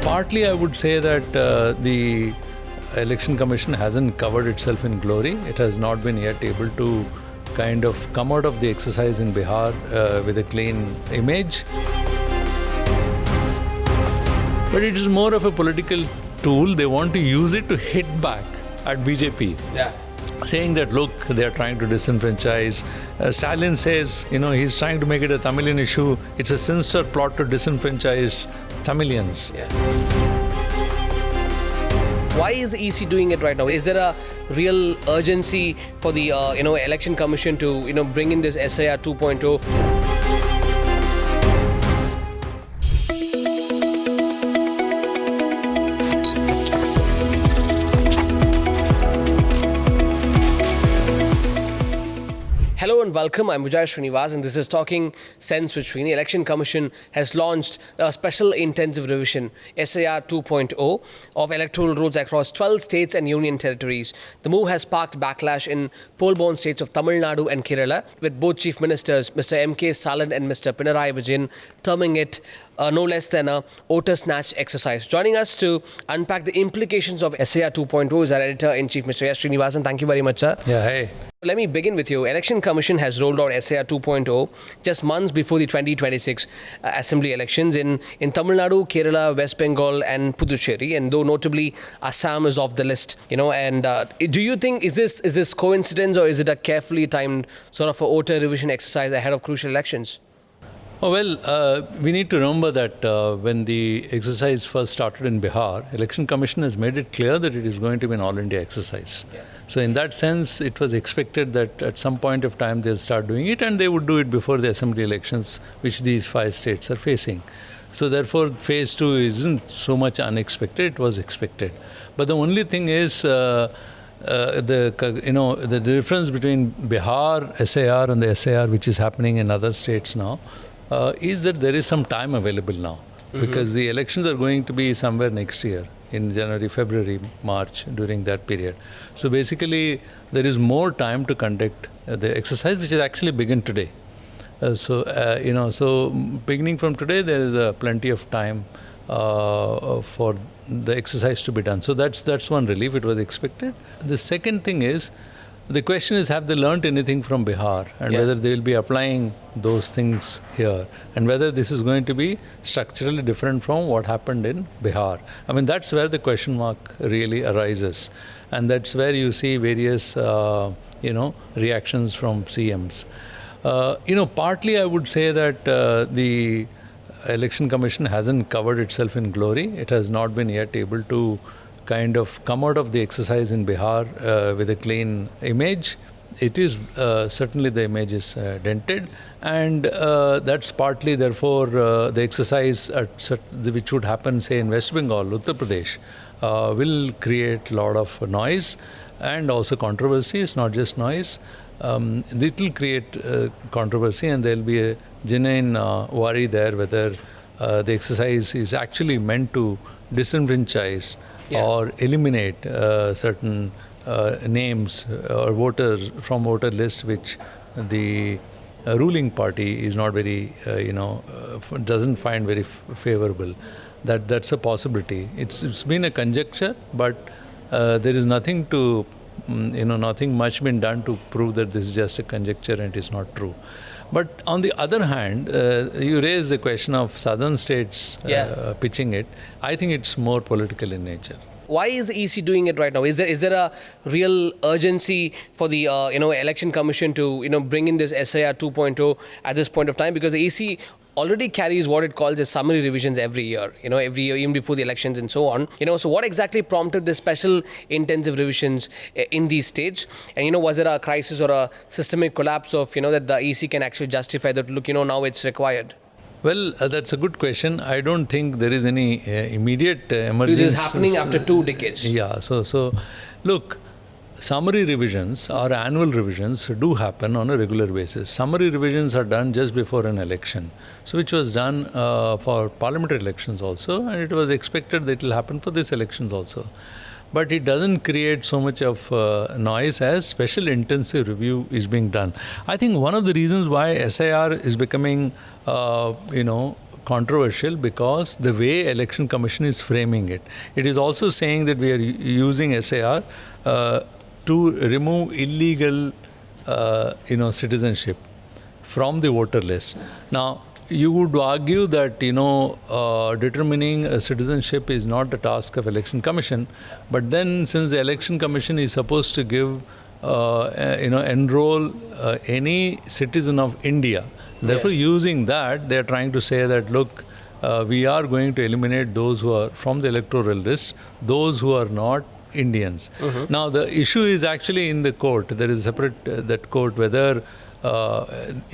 Partly, I would say that the Election Commission hasn't covered itself in glory. It has not been yet able to kind of come out of the exercise in Bihar with a clean image. But it is more of a political tool. They want to use it to hit back at BJP. Yeah. Saying that, look, they are trying to disenfranchise. Stalin says, he's trying to make it a Tamilian issue. It's a sinister plot to disenfranchise Tamilians. Yeah. Why is the EC doing it right now? Is there a real urgency for the Election Commission to bring in this SIR 2.0? Hello and welcome. I'm Srinivasan and this is Talking Sense with Srini. Election Commission has launched a special intensive revision, SIR 2.0, of electoral rules across 12 states and union territories. The move has sparked backlash in poll-bound states of Tamil Nadu and Kerala, with both chief ministers, Mr. M.K. Stalin and Mr. Pinarayi Vijayan, terming it no less than a voter snatch exercise. Joining us to unpack the implications of SIR 2.0 is our editor-in-chief, Mr. Srinivasan. Thank you very much, sir. Yeah, hey. Let me begin with you. Election Commission has rolled out SIR 2.0 just months before the 2026 assembly elections in Tamil Nadu, Kerala, West Bengal and Puducherry, and though notably Assam is off the list. Do you think is this coincidence or is it a carefully timed sort of a voter revision exercise ahead of crucial elections? Oh, well, we need to remember that when the exercise first started in Bihar, Election Commission has made it clear that it is going to be an all-India exercise. Yeah. So in that sense, it was expected that at some point of time they'll start doing it, and they would do it before the assembly elections, which these 5 states are facing. So therefore, phase 2 isn't so much unexpected, it was expected. But the only thing is, the difference between Bihar SIR and the SIR, which is happening in other states now, is that there is some time available now, because the elections are going to be somewhere next year in January, February, March, during that period. So basically, there is more time to conduct the exercise, which is actually begin today. So beginning from today, there is plenty of time for the exercise to be done. So that's one relief. It was expected. The second thing is, the question is, have they learnt anything from Bihar, and whether they will be applying those things here, and whether this is going to be structurally different from what happened in Bihar. I mean, that's where the question mark really arises, and that's where you see various reactions from CMs. Partly I would say that the Election Commission hasn't covered itself in glory. It has not been yet able to kind of come out of the exercise in Bihar with a clean image. It is certainly the image is dented, and that's partly therefore the exercise which would happen, say, in West Bengal, Uttar Pradesh, will create a lot of noise and also controversy. It's not just noise. It will create controversy, and there will be a genuine worry there whether the exercise is actually meant to disenfranchise or eliminate certain names or voters from voter list, which the ruling party is not very, doesn't find very favorable. That's a possibility. It's been a conjecture, but there is nothing to, nothing much been done to prove that this is just a conjecture and it is not true. But on the other hand, you raise the question of southern states pitching it. I think it's more political in nature. Why is the EC doing it right now? Is there a real urgency for the Election Commission to bring in this SIR 2.0 at this point of time? Because the EC already carries what it calls as summary revisions every year, even before the elections and so on. So what exactly prompted the special intensive revisions in these states? And, was there a crisis or a systemic collapse of, that the EC can actually justify that, look, now it's required? Well, that's a good question. I don't think there is any immediate emergency. It is happening after 2 decades. Yeah. So look, summary revisions or annual revisions do happen on a regular basis. Summary revisions are done just before an election, so which was done for parliamentary elections also, and it was expected that it will happen for this elections also. But it doesn't create so much of noise as special intensive review is being done. I think one of the reasons why SIR is becoming, controversial because the way Election Commission is framing it. It is also saying that we are using SAR to remove illegal, citizenship from the voter list. Now, you would argue that determining a citizenship is not the task of Election Commission, but then since the Election Commission is supposed to give enroll any citizen of India, therefore using that they are trying to say that look, we are going to eliminate those who are from the electoral list, those who are not Indians. Now the issue is actually in the court. There is separate that court whether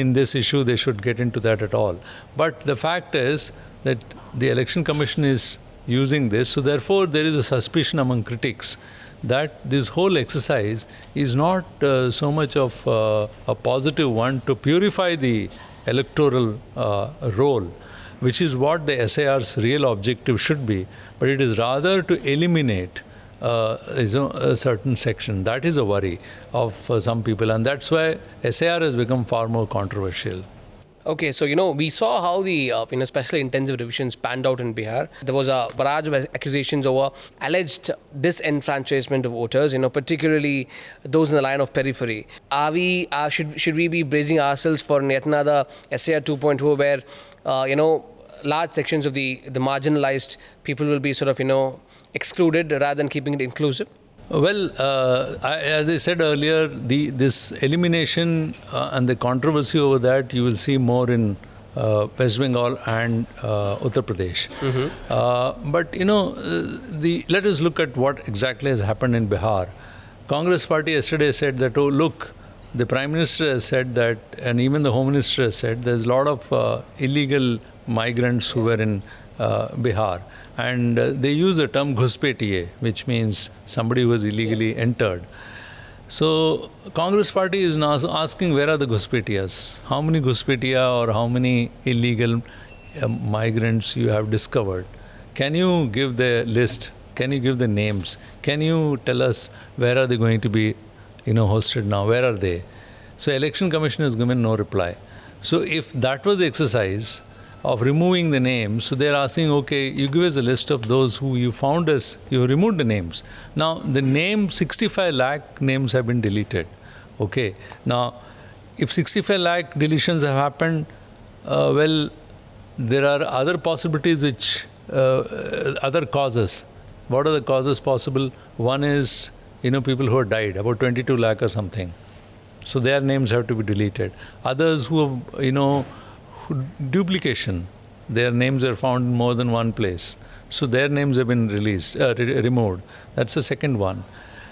in this issue they should get into that at all. But the fact is that the Election Commission is using this, so therefore there is a suspicion among critics that this whole exercise is not so much of a positive one to purify the electoral role, which is what the SAR's real objective should be, but it is rather to eliminate a certain section. That is a worry of some people, and that's why SAR has become far more controversial. Okay, so we saw how the special intensive revisions panned out in Bihar. There was a barrage of accusations over alleged disenfranchisement of voters, particularly those in the line of periphery. Are we should we be bracing ourselves for yet another SAR 2.0 where large sections of the marginalized people will be sort of excluded rather than keeping it inclusive? Well, as I said earlier, this elimination and the controversy over that you will see more in West Bengal and Uttar Pradesh. But let us look at what exactly has happened in Bihar. Congress party yesterday said that, oh look, the Prime Minister has said that, and even the Home Minister has said there's a lot of illegal migrants who were in Bihar, and they use the term ghuspetiye, which means somebody who was illegally entered. So Congress party is now asking, where are the ghuspetiyas? How many ghuspetiya or how many illegal migrants you have discovered? Can you give the list? Can you give the names? Can you tell us where are they going to be hosted now? Where are they? So Election Commission has given no reply. So if that was the exercise of removing the names, so they're asking, okay, you give us a list of those who you found us, you removed the names. Now, the name 65 lakh names have been deleted. Okay. Now, if 65 lakh deletions have happened, well, there are other possibilities which, other causes. What are the causes possible? One is, people who have died, about 22 lakh or something. So their names have to be deleted. Others who have, duplication, their names are found in more than one place, so their names have been removed. That's the second one.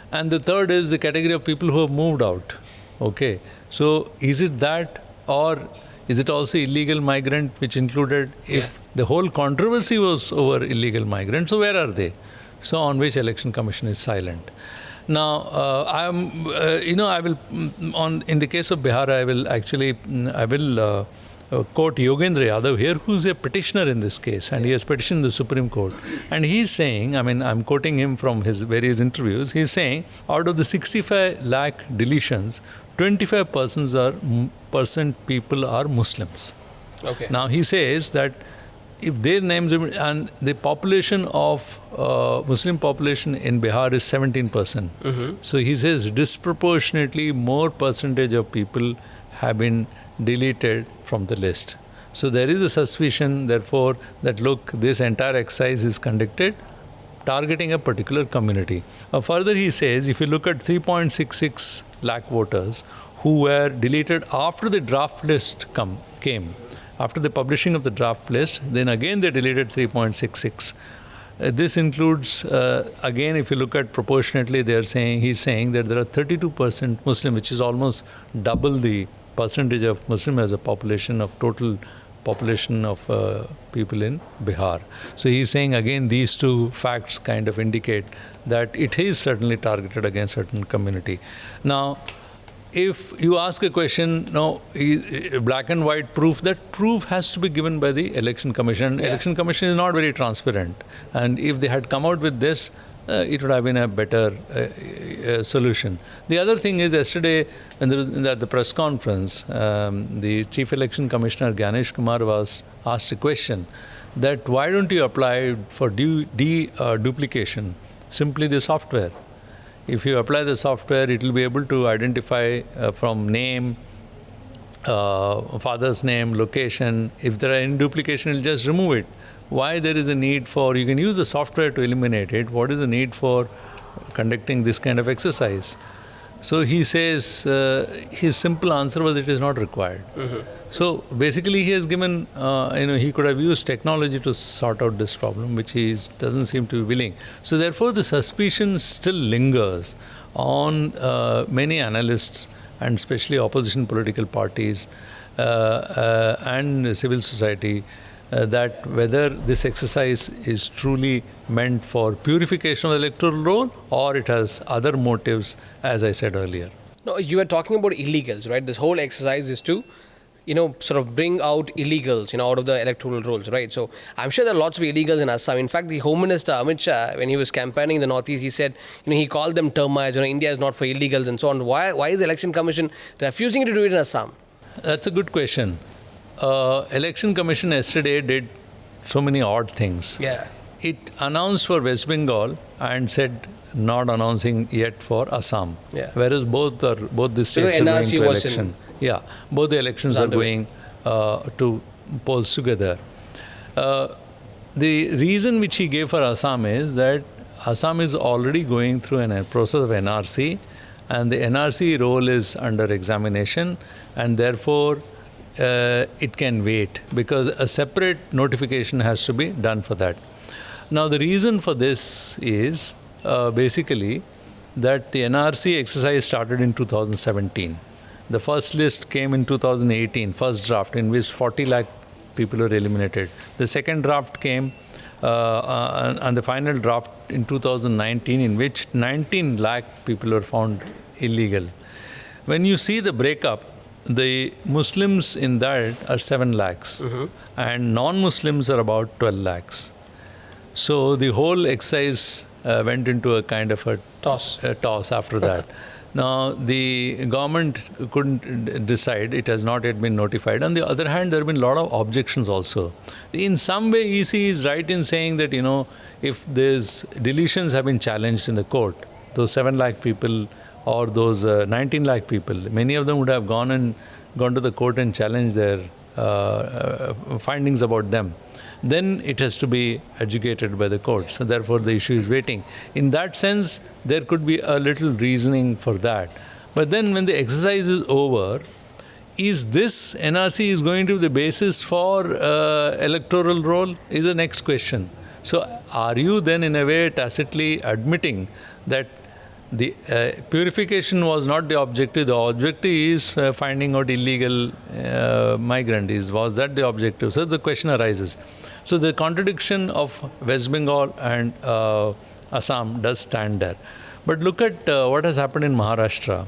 And the third is the category of people who have moved out. Okay, so is it that, or is it also illegal migrant, which included, if the whole controversy was over illegal migrants, so where are they? So on which Election Commission is silent. Now, I will, in the case of Bihar, I will quote Yogendra Yadav here, who's a petitioner in this case, and he has petitioned the Supreme Court. And he's saying, I'm quoting him from his various interviews, he's saying, out of the 65 lakh deletions, 25% people are Muslims. Okay. Now, he says that if their names, and the population of Muslim population in Bihar is 17%. So he says disproportionately more percentage of people have been deleted from the list. So there is a suspicion, therefore, that look, this entire exercise is conducted targeting a particular community. Further, he says, if you look at 3.66 lakh voters who were deleted after the draft list came, after the publishing of the draft list, then again they deleted 3.66. This includes, again, if you look at proportionately, he's saying that there are 32% Muslim, which is almost double the percentage of Muslim as a population of total population of people in Bihar. So he's saying, again, these two facts kind of indicate that it is certainly targeted against certain community. Now, if you ask a question, black and white proof, that proof has to be given by the Election Commission. Election Commission is not very transparent. And if they had come out with this, it would have been a better solution. The other thing is, yesterday when there was, at the press conference, the Chief Election Commissioner Ganesh Kumar was asked a question that why don't you apply for duplication simply the software? If you apply the software, it will be able to identify from name, father's name, location. If there are any duplication, it will just remove it. Why there is a need for, you can use the software to eliminate it. What is the need for conducting this kind of exercise? So he says, his simple answer was it is not required. So basically he has given, he could have used technology to sort out this problem, which he doesn't seem to be willing. So therefore the suspicion still lingers on many analysts and especially opposition political parties and civil society, that whether this exercise is truly meant for purification of the electoral roll or it has other motives, as I said earlier. No, you were talking about illegals, right? This whole exercise is to, sort of bring out illegals, out of the electoral rolls, right? So I'm sure there are lots of illegals in Assam. In fact, the Home Minister Amit Shah, when he was campaigning in the Northeast, he said, he called them termites, India is not for illegals and so on. Why is the Election Commission refusing to do it in Assam? That's a good question. Election Commission yesterday did so many odd things. Yeah. It announced for West Bengal and said not announcing yet for Assam. Yeah. Whereas both the states are going to election. Yeah, both the elections are going to polls together. The reason which he gave for Assam is that Assam is already going through a process of NRC, and the NRC role is under examination, and therefore it can wait because a separate notification has to be done for that. Now the reason for this is basically that the NRC exercise started in 2017. The first list came in 2018, first draft, in which 40 lakh people were eliminated. The second draft came and the final draft in 2019, in which 19 lakh people were found illegal. When you see the breakup, the Muslims in that are 7 lakhs and non-Muslims are about 12 lakhs. So the whole exercise went into a kind of a toss after that. Now, the government couldn't decide. It has not yet been notified. On the other hand, there have been a lot of objections also. In some way, EC is right in saying that, if these deletions have been challenged in the court, those 7 lakh people or those 19 lakh people, many of them would have gone to the court and challenged their findings about them. Then it has to be adjudicated by the courts. So therefore, the issue is waiting. In that sense, there could be a little reasoning for that. But then when the exercise is over, is this NRC is going to be the basis for electoral roll is the next question. So are you then in a way tacitly admitting that the purification was not the objective? The objective is finding out illegal migrants. Was that the objective? So the question arises. So the contradiction of West Bengal and Assam does stand there. But look at what has happened in Maharashtra.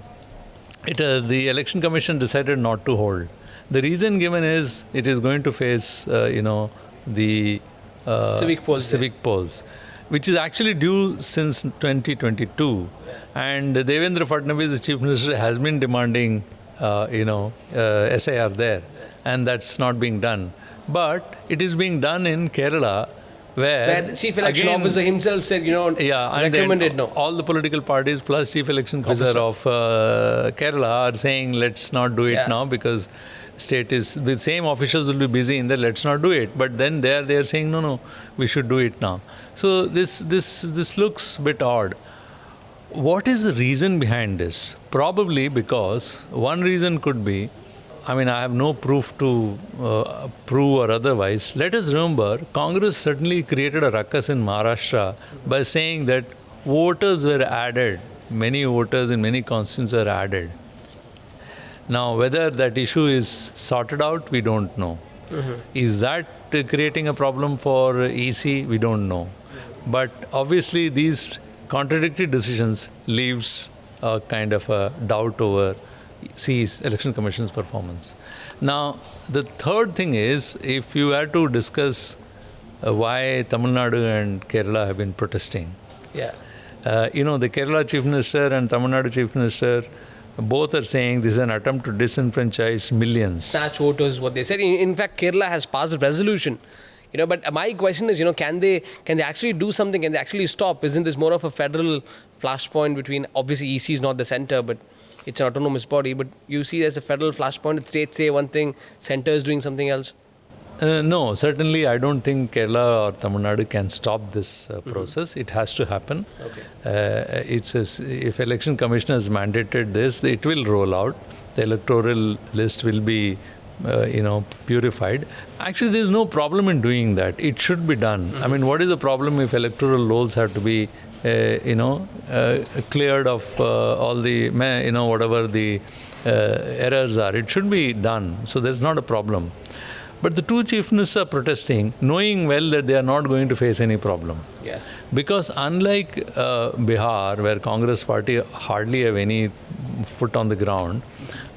The Election Commission decided not to hold. The reason given is it is going to face, the civic polls, which is actually due since 2022. And Devendra Fadnavis, the Chief Minister, has been demanding, SIR there. And that's not being done. But it is being done in Kerala, where the Chief Election Officer himself said, recommended no. All the political parties plus Chief Election Officer of Kerala are saying, let's not do it now because state is, the same officials will be busy in there, let's not do it. But then they are saying, no, we should do it now. So this looks a bit odd. What is the reason behind this? Probably because one reason could be, I have no proof to prove or otherwise. Let us remember, Congress certainly created a ruckus in Maharashtra by saying that voters were added. Many voters in many constituencies were added. Now, whether that issue is sorted out, we don't know. Is that creating a problem for EC? We don't know. But obviously, these contradictory decisions leaves a kind of a doubt over Election Commission's performance. Now, the third thing is, if you had to discuss why Tamil Nadu and Kerala have been protesting, The Kerala Chief Minister and Tamil Nadu Chief Minister both are saying this is an attempt to disenfranchise millions. Snatch voters, what they said. In fact, Kerala has passed a resolution. But my question is, can they actually do something? Can they actually stop? Isn't this more of a federal flashpoint between, obviously EC is not the center, but it's an autonomous body. But you see there's a federal flashpoint. States say one thing, center is doing something else. No, certainly I don't think Kerala or Tamil Nadu can stop this process. It has to happen. Okay. If Election Commission has mandated this, it will roll out. The electoral list will be, purified. Actually, there is no problem in doing that. It should be done. I mean, what is the problem if electoral rolls have to be, cleared of all the, whatever the errors are? It should be done. So there's not a problem. But the two chief ministers are protesting, knowing well that they are not going to face any problem. Yeah. Because unlike Bihar, where Congress party hardly have any foot on the ground,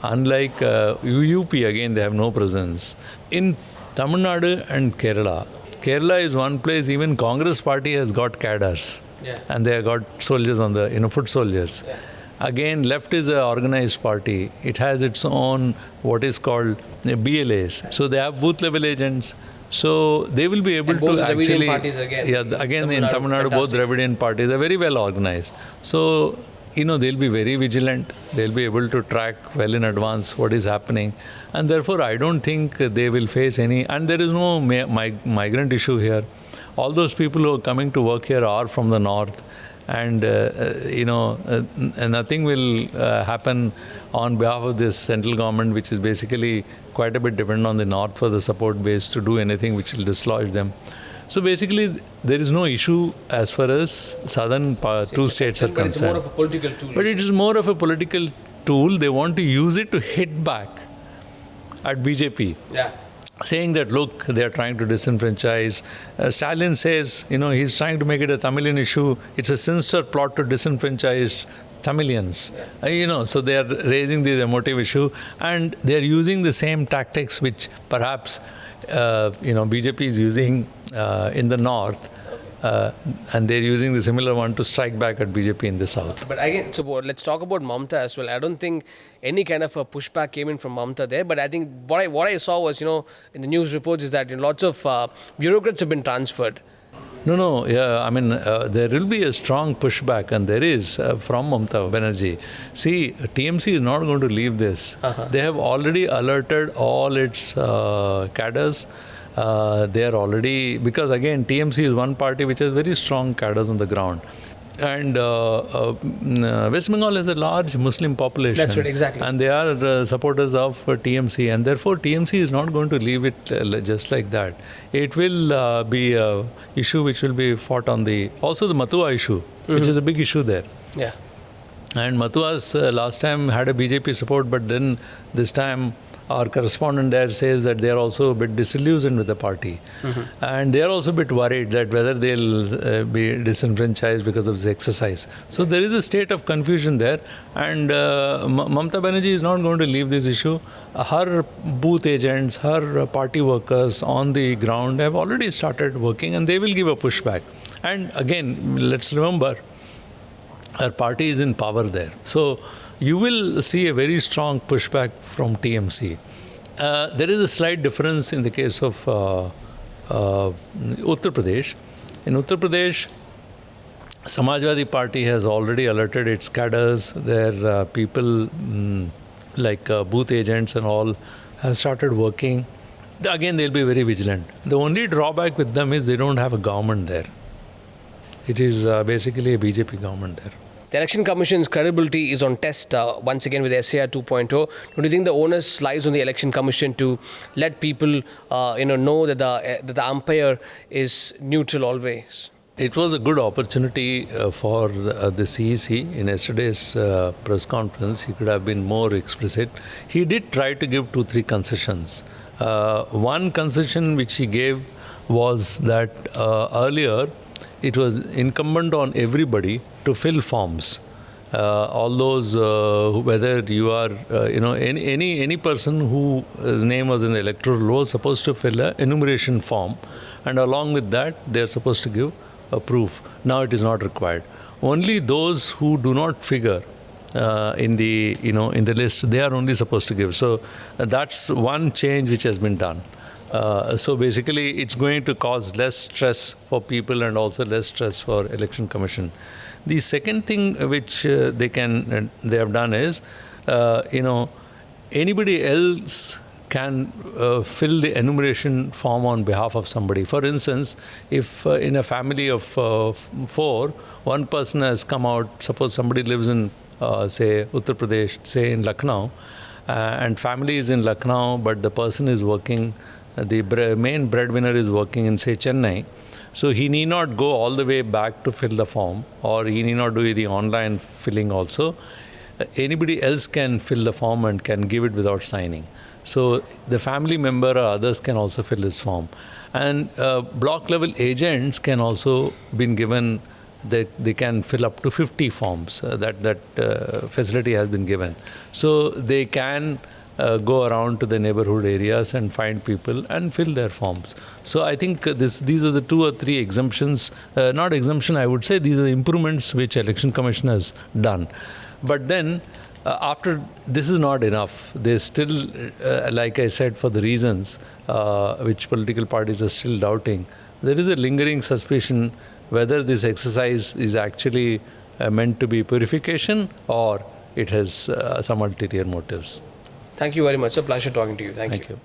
unlike UP, again, they have no presence. In Tamil Nadu and Kerala is one place even Congress party has got cadres. Yeah. And they have got soldiers on the, foot soldiers. Yeah. Again, left is an organized party. It has its own what is called BLAs. So they have booth level agents. So they will be able both to actually. parties again. Yeah, again in Tamil Nadu, both Dravidian parties are very well organized. So they'll be very vigilant. They'll be able to track well in advance what is happening, and therefore I don't think they will face any. And there is no migrant issue here. All those people who are coming to work here are from the north. And nothing will happen on behalf of this central government, which is basically quite a bit dependent on the north for the support base to do anything which will dislodge them. So basically, there is no issue as far as southern two states are concerned. It's more of a political tool. But it is more of a political tool. They want to use it to hit back at BJP. Yeah. Saying that, look, they are trying to disenfranchise. Stalin says, he's trying to make it a Tamilian issue. It's a sinister plot to disenfranchise Tamilians. So they are raising the emotive issue, and they are using the same tactics which perhaps, BJP is using in the north. And they're using the similar one to strike back at BJP in the south. But again, so let's talk about Mamta as well. I don't think any kind of a pushback came in from Mamta there, but I think what I saw was, in the news reports is that lots of bureaucrats have been transferred. No. Yeah, I mean, there will be a strong pushback, and there is from Mamata Banerjee. See, TMC is not going to leave this. They have already alerted all its cadres. They are already, because again, TMC is one party which has very strong cadres on the ground. And West Bengal has a large Muslim population. That's right, exactly. And they are supporters of TMC. And therefore, TMC is not going to leave it just like that. It will be an issue which will be fought on also the Matua issue, which is a big issue there. Yeah. And Matua's last time had a BJP support, but then this time our correspondent there says that they are also a bit disillusioned with the party. And they are also a bit worried that whether they'll be disenfranchised because of this exercise. So there is a state of confusion there. And Mamata Banerjee is not going to leave this issue. Her booth agents, her party workers on the ground have already started working, and they will give a pushback. And again, let's remember, her party is in power there. So you will see a very strong pushback from TMC. There is a slight difference in the case of Uttar Pradesh. In Uttar Pradesh, Samajwadi Party has already alerted its cadres. Their people like booth agents and all have started working. Again, they'll be very vigilant. The only drawback with them is they don't have a government there. It is basically a BJP government there. The Election Commission's credibility is on test once again with SAR 2.0. Don't you think the onus lies on the Election Commission to let people know that the umpire is neutral always? It was a good opportunity for the CEC in yesterday's press conference. He could have been more explicit. He did try to give 2-3 concessions. One concession which he gave was that earlier it was incumbent on everybody to fill forms. All those, whether you are, any person whose name was in the electoral roll was supposed to fill an enumeration form, and along with that, they are supposed to give proof. Now it is not required. Only those who do not figure in the in the list, they are only supposed to give. So that's one change which has been done. So basically, it's going to cause less stress for people and also less stress for Election Commission. The second thing which they have done is, anybody else can fill the enumeration form on behalf of somebody. For instance, if in a family of 4, one person has come out, suppose somebody lives in, say, Uttar Pradesh, say in Lucknow, and family is in Lucknow, but the person is working, the main breadwinner is working in, say, Chennai. So he need not go all the way back to fill the form, or he need not do the online filling also. Anybody else can fill the form and can give it without signing. So the family member or others can also fill this form. And block level agents can also been given that they can fill up to 50 forms. That facility has been given. So they can go around to the neighborhood areas and find people and fill their forms. So I think these are the 2 or 3 exemptions, not exemption, I would say these are the improvements which Election Commission has done. But then after this is not enough. They still, like I said, for the reasons which political parties are still doubting, there is a lingering suspicion whether this exercise is actually meant to be purification or it has some ulterior motives. Thank you very much. It's a pleasure talking to you. Thank you.